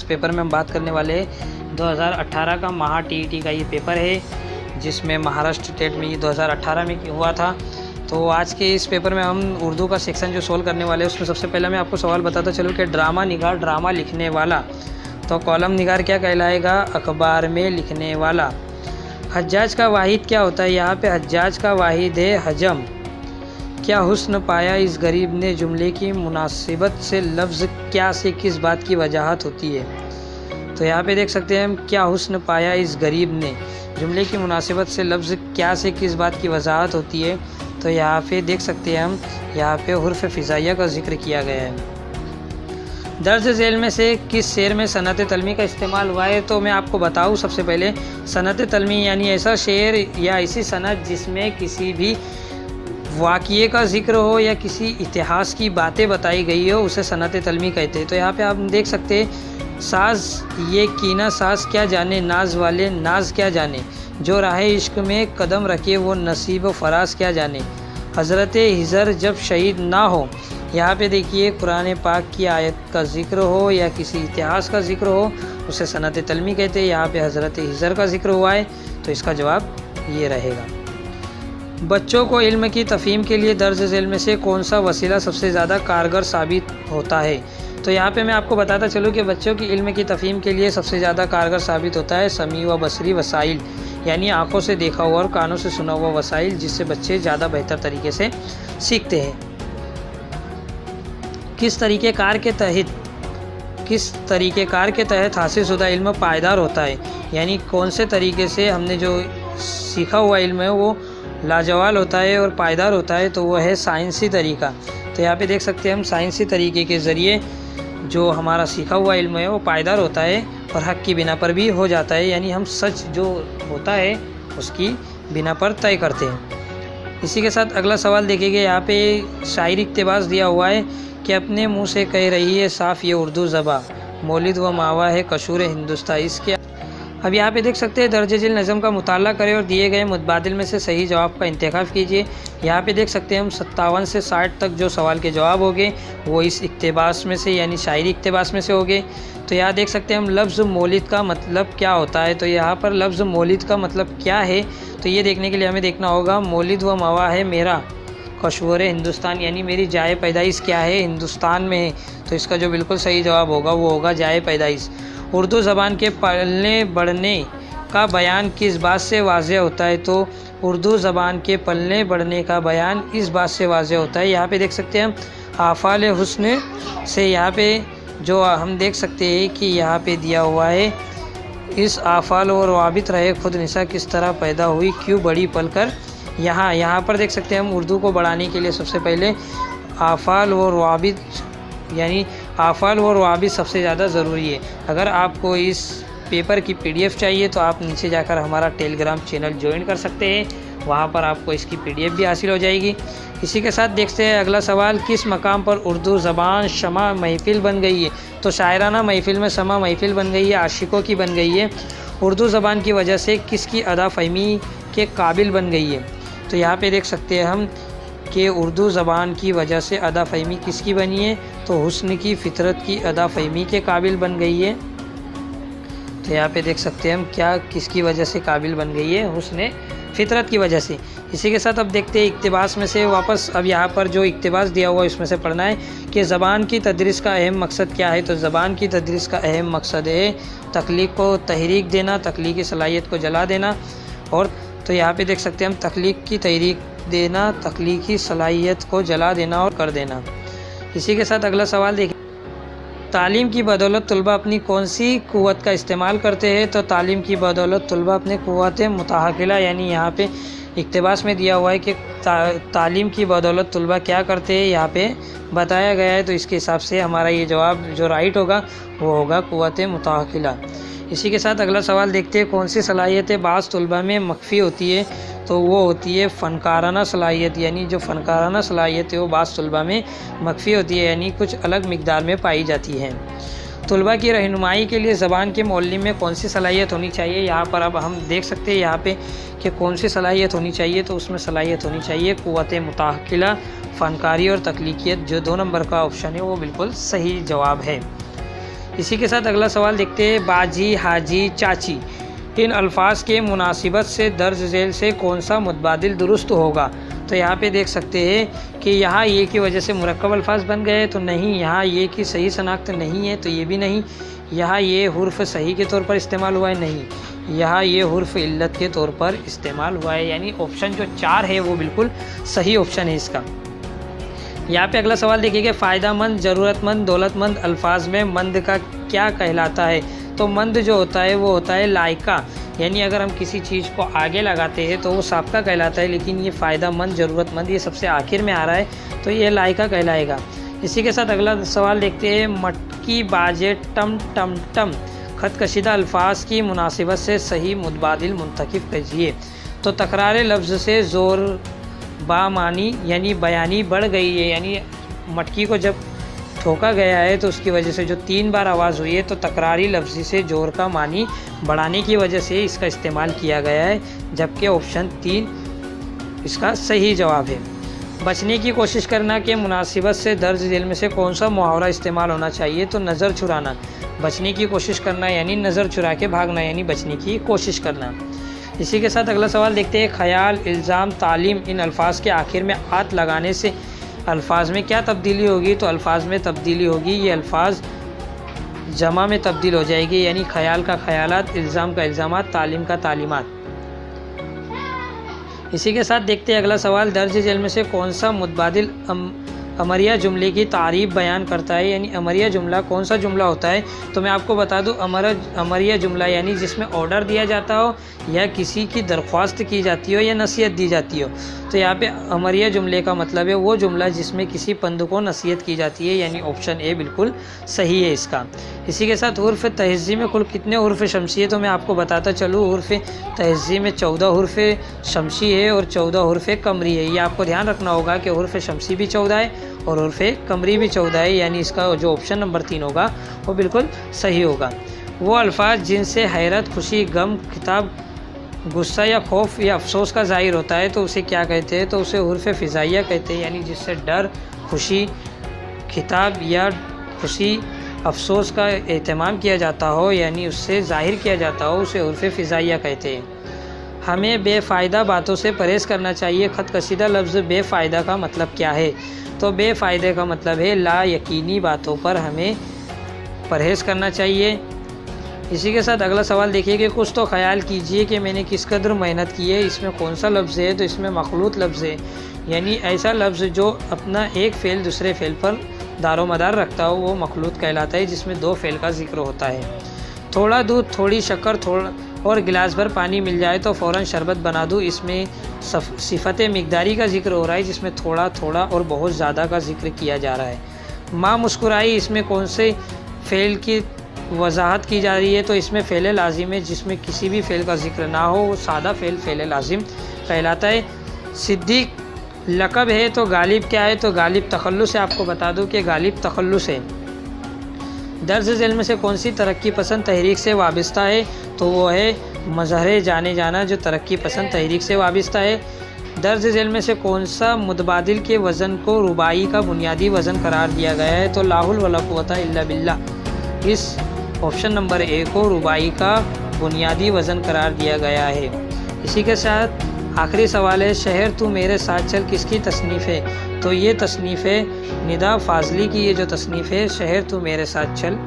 Paper में हम बात करने वाले हैं 2018 का महा टीईटी का ये पेपर है, जिसमें महाराष्ट्र स्टेट में ये 2018 में हुआ था। तो आज के इस पेपर में हम उर्दू का सेक्शन जो सोल्व करने वाले हैं, उसमें सबसे पहले मैं आपको सवाल बताता चलूँ कि ड्रामा निगार, ड्रामा लिखने वाला। तो कॉलम निगार क्या कहलाएगा? अखबार में लिखने वाला। हज्जाज का वाहिद क्या होता है? यहाँ पे हज्जाज का वाहिद है हजम। क्या हुस्न पाया इस गरीब ने, जुमले की मुनासिबत से लफ्ज़ क्या से किस बात की वजाहत होती है? तो यहाँ पे देख सकते हैं हम, क्या हुस्न पाया इस गरीब ने, जुमले की मुनासिबत से लफ्ज़ क्या से किस बात की वजाहत होती है। तो यहाँ पे देख सकते हैं हम, यहाँ पे हुर्फ फ़िज़ाइया का जिक्र किया गया है। दर्ज झेल में से किस शेर में सनत तलमी का इस्तेमाल हुआ है? तो मैं आपको बताऊँ सबसे पहले, सनत तलमी यानी ऐसा शेर या ऐसी सनत जिसमें किसी भी वाक़ये का जिक्र हो या किसी इतिहास की बातें बताई गई हो, उसे सनत तलमी कहते हैं। तो यहाँ पे आप देख सकते हैं, साज़ ये कीना साज़ क्या जाने, नाज वाले नाज क्या जाने, जो राह इश्क में कदम रखे वो नसीब व फराज क्या जाने, हज़रत हिजर जब शहीद ना हो। यहाँ पे देखिए, कुरान पाक की आयत का जिक्र हो या किसी इतिहास का जिक्र हो, उसे सनत तलमी कहते हैं। यहाँ पे हज़रत हिजर का जिक्र हुआ है, तो इसका जवाब ये रहेगा। बच्चों को इल्म की तफ़हीम के लिए दर्ज झेल में से कौन सा वसीला सबसे ज़्यादा कारगर साबित होता है? तो यहाँ पे मैं आपको बताता चलूँ कि बच्चों की इल्म की तफ़हीम के लिए सबसे ज़्यादा कारगर साबित होता है समी व बसरी वसाइल, यानी आँखों से देखा हुआ और कानों से सुना हुआ वसाइल, जिससे बच्चे ज़्यादा बेहतर तरीके से सीखते हैं। किस तरीक़ेकार के तहत हासिल शुदा इल्म पायदार होता है? यानी कौन से तरीके से हमने जो सीखा हुआ इल्म है वो लाजवाल होता है और पायदार होता है? तो वह है साइंसी तरीका। तो यहाँ पे देख सकते हैं हम, साइंसी तरीके के ज़रिए जो हमारा सीखा हुआ इल्म है वो पायदार होता है और हक़ की बिना पर भी हो जाता है, यानी हम सच जो होता है उसकी बिना पर तय करते हैं। इसी के साथ अगला सवाल देखेंगे। यहाँ पे शायरी इक़्तिबास दिया हुआ है कि अपने मुँह से कह रही है साफ़ ये उर्दू ज़बां, मौलिद व मावा है कशूर हिंदुस्तान। इसके अब यहाँ पे देख सकते हैं, दर्ज झेल नज़म का मुताला करें और दिए गए मुतबादिल में से सही जवाब का इंतखाब कीजिए। यहाँ पे देख सकते हैं हम, 57 से 60 तक जो सवाल के जवाब होंगे वो इस इक़्तिबास में से यानी शायरी इक़्तिबास में से होंगे। तो यहाँ देख सकते हैं हम, लफ्ज़ मौलिद का मतलब क्या होता है? तो यहाँ पर लफ्ज़ मौलिद का मतलब क्या है, तो ये देखने के लिए हमें देखना होगा, मौलिद व मवा है मेरा कशूर हिंदुस्तान, यानी मेरी जाए पैदाइश क्या है? हिंदुस्तान में है। तो इसका जो बिल्कुल सही जवाब होगा वो होगा जाए पैदाइश। उर्दू ज़बान के पलने बढ़ने का बयान किस बात से वाज़ेह होता है? तो उर्दू ज़बान के पलने बढ़ने का बयान इस बात से वाज़ेह होता है। यहाँ पे देख सकते हैं हम, आफ़ाल हुस्न से यहाँ पे जो हम देख सकते हैं कि यहाँ पे दिया हुआ है, इस आफ़ाल और वाबित रहे खुद निसा किस तरह पैदा हुई, क्यों बड़ी पलकर। यहाँ पर देख सकते हैं हम, उर्दू को बढ़ाने के लिए सबसे पहले आफ़ाल और वाबित यानी आफ़ाल और वाबित सबसे ज़्यादा ज़रूरी है। अगर आपको इस पेपर की PDF चाहिए तो आप नीचे जाकर हमारा टेलीग्राम चैनल ज्वाइन कर सकते हैं, वहाँ पर आपको इसकी PDF भी हासिल हो जाएगी। इसी के साथ देखते हैं अगला सवाल, किस मकाम पर उर्दू ज़बान शमा महफिल बन गई है? तो शायराना महफिल में शमा महफिल बन गई है, आशिकों की बन गई है। उर्दू ज़बान की वजह से किसकी अदा फ़हमी के काबिल बन गई है? तो यहाँ पे देख सकते हैं हम कि उर्दू ज़बान की वजह से अदा फ़हमी किसकी बनी है? तो हुस्न की फ़ितरत की अदा फ़हमी के काबिल बन गई है। तो यहाँ पे देख सकते हैं हम, क्या किसकी वजह से काबिल बन गई है? हुस्न फ़ितरत की वजह से। इसी के साथ अब देखते हैं इक़्तिबास में से वापस, अब यहाँ पर जो इक़्तिबास दिया हुआ है इसमें से पढ़ना है कि ज़बान की तदरीस का अहम मकसद क्या है? तो ज़बान की तदरीस का अहम मकसद है तख्लीक़ को तहरीक देना, तख्लीक़ी सलाहियत को जला देना। और तो यहाँ पे देख सकते हैं हम, तख्लीक़ की तहरीक देना, तख्लीक़ी सलाहियत को जला देना और कर देना। इसी के साथ अगला सवाल देखिए, तालीम की बदौलत तलबा अपनी कौन सी क़ुव्वत का इस्तेमाल करते हैं? तो तालीम की बदौलत तलबा अपने क़ुव्वत मुताहकिला, यानी यहाँ पे इक़्तिबास में दिया हुआ है कि तालीम की बदौलत तलबा क्या करते हैं, यहाँ पे बताया गया है। तो इसके हिसाब से हमारा ये जवाब जो राइट होगा वो होगा क़ुव्वत मुताहकिला। इसी के साथ अगला सवाल देखते हैं, कौन सी सलाहियतें बाज़ तलबा में मख्फ़ी होती है? तो वो होती है फ़नकाराना सलाहियत, यानी जो फ़नकाराना सलाहियत है वो बाज़ तलबा में मख्फ़ी होती है, यानी कुछ अलग मिक़दार में पाई जाती हैं। तलबा की रहनुमाई के लिए ज़बान के मुअल्लिम में कौन सी सलाहियत होनी चाहिए? यहाँ पर अब हम देख सकते हैं यहाँ पे कि कौन सी सलाहियत होनी चाहिए। तो उसमें सलाहियत होनी चाहिए क़ुव्वत मुताहकिला, फ़नकारी और तख्लीक़ियत। जो 2 नंबर का ऑप्शन है वो बिल्कुल सही जवाब है। इसी के साथ अगला सवाल देखते हैं। बाजी, हाजी, चाची, इन अल्फाज के मुनासिबत से दर्ज झेल से कौन सा मुतबादिल दुरुस्त होगा? तो यहाँ पे देख सकते हैं कि यहाँ ये की वजह से मुरक्कब अल्फाज बन गए तो नहीं, यहाँ ये की सही शनाख्त नहीं है तो ये भी नहीं, यहाँ ये हुर्फ सही के तौर पर इस्तेमाल हुआ है नहीं, यहाँ ये हुर्फ इल्लत के तौर पर इस्तेमाल हुआ है। यानी ऑप्शन जो 4 है वो बिल्कुल सही ऑप्शन है इसका। यहाँ पे अगला सवाल देखिए कि फ़ायदामंद, ज़रूरतमंद, दौलतमंद अल्फाज में मंद का क्या कहलाता है? तो मंद जो होता है वो होता है लायका, यानी अगर हम किसी चीज़ को आगे लगाते हैं तो वो साबका कहलाता है, लेकिन ये फ़ायदामंद, ज़रूरतमंद ये सबसे आखिर में आ रहा है तो ये लायका कहलाएगा। इसी के साथ अगला सवाल देखते हैं। मटकी, बाजे, टम टम टम ख़तकशीदा अल्फाज की मुनासिबत से सही मुतबादिल मुंतखब कीजिए। तो तकरार लफ्ज़ से ज़ोर बामानी यानी बयानी बढ़ गई है, यानी मटकी को जब ठोका गया है तो उसकी वजह से जो 3 बार आवाज़ हुई है तो तकरारी लफ्ज़ से ज़ोर का मानी बढ़ाने की वजह से इसका इस्तेमाल किया गया है, जबकि ऑप्शन 3 इसका सही जवाब है। बचने की कोशिश करना के मुनासिबत से दर्ज झेल में से कौन सा मुहावरा इस्तेमाल होना चाहिए? तो नज़र चुराना। बचने की कोशिश करना यानी नज़र चुरा के भागना, यानी बचने की कोशिश करना। इसी के साथ अगला सवाल देखते हैं। ख्याल, इल्ज़ाम, तालीम, इन अल्फाज के आखिर में आत लगाने से अल्फाज में क्या तब्दीली होगी? तो अल्फाज में तब्दीली होगी, ये अल्फाज जमा में तब्दील हो जाएगी, यानी ख्याल का ख्यालात, इल्ज़ाम का इल्ज़ामात, तालीम का तालीमात। इसी के साथ देखते हैं अगला सवाल। दर्ज झेल में से कौन सा मुतबादिल अमरिया जुमले की तारीफ़ बयान करता है? यानी अमरिया जुमला कौन सा जुमला होता है? तो मैं आपको बता दूं, अमरिया जुमला यानी जिसमें ऑर्डर दिया जाता हो या किसी की दरख्वास्त की जाती हो या नसीहत दी जाती हो। तो यहाँ पे अमरिया जुमले का मतलब है वो जुमला जिसमें किसी पंद को नसीहत की जाती है, यानी ऑप्शन ए बिल्कुल सही है इसका। इसी के साथ हुर्फ तहज़ी में कुल कितने हुर्फ शमसी है? तो मैं आपको बताता चलूँ, हुर्फ तहज़ी में 14 हुर्फ शमसी है और 14 हुर्फ कमरी है। ये आपको ध्यान रखना होगा कि हुर्फ शमसी भी 14 है और हुर्फ कमरी भी 14 है, यानी इसका जो ऑप्शन नंबर 3 होगा वो बिल्कुल सही होगा। वो अल्फाज जिनसे हैरत, खुशी, गम, खिताब, गुस्सा या खौफ या अफसोस का ज़ाहिर होता है तो उसे क्या कहते हैं? तो उसे हुर्फ फ़िज़ाइया कहते हैं, यानी जिससे डर, खुशी, खिताब या खुशी, अफसोस का एहतमाम किया जाता हो, यानी उससे ज़ाहिर किया जाता हो, उसे हुर्फ फ़िज़ाइया कहते हैं। हमें बेफ़ायदा बातों से परहेज़ करना चाहिए। ख़तकशीदा लफ्ज़ बेफ़ायदा का मतलब क्या है? तो बेफ़ायदे का मतलब है ला यकीनी बातों पर हमें परहेज़ करना चाहिए। इसी के साथ अगला सवाल देखिए कि कुछ तो ख्याल कीजिए कि मैंने किस कदर मेहनत की है। इसमें कौन सा लफ्ज़ है? तो इसमें मखलूत लफ्ज़ है, यानी ऐसा लफ्ज़ जो अपना एक फ़ेल दूसरे फ़ेल पर दारोमदार रखता हो वो मखलूत कहलाता है, जिसमें 2 फ़ेल का जिक्र होता है। थोड़ा दूध, थोड़ी शक्कर, थोड़ा और गिलास भर पानी मिल जाए तो फ़ौरन शरबत बना दूँ, इसमें सिफ़त मिक़दारी का जिक्र हो रहा है, जिसमें थोड़ा थोड़ा और बहुत ज़्यादा का जिक्र किया जा रहा है। माँ मुस्कुराई, इसमें कौन से फ़ेल की वजाहत की जा रही है? तो इसमें फ़ेल लाजिम है, जिसमें किसी भी फ़ेल का जिक्र ना हो वो सादा फ़ेल लाजिम कहलाता है। सिद्दीक लक़ब है तो गालिब क्या है? तो गालिब तखल्लुस है। आपको बता दूं कि गालिब तखल्लुस है। दर्ज झेल में से कौन सी तरक्की पसंद तहरीक से वाबस्ता है? तो वो है मज़हर जाने जाना, जो तरक्की पसंद तहरीक से वाबस्ता है। दर्ज झेल में से कौन सा मुतबादिल के वज़न को रुबाई का बुनियादी वज़न करार दिया गया है? तो ला हौल वला कुव्वता इल्ला बिल्लाह, इस ऑप्शन नंबर ए को रुबाई का बुनियादी वज़न करार दिया गया है। इसी के साथ आखिरी सवाल है। शहर तू मेरे साथ चल किसकी तसनीफ़ है? तो ये तसनीफ़ है निदा फाजली की, ये जो तसनीफ़ है शहर तू मेरे साथ चल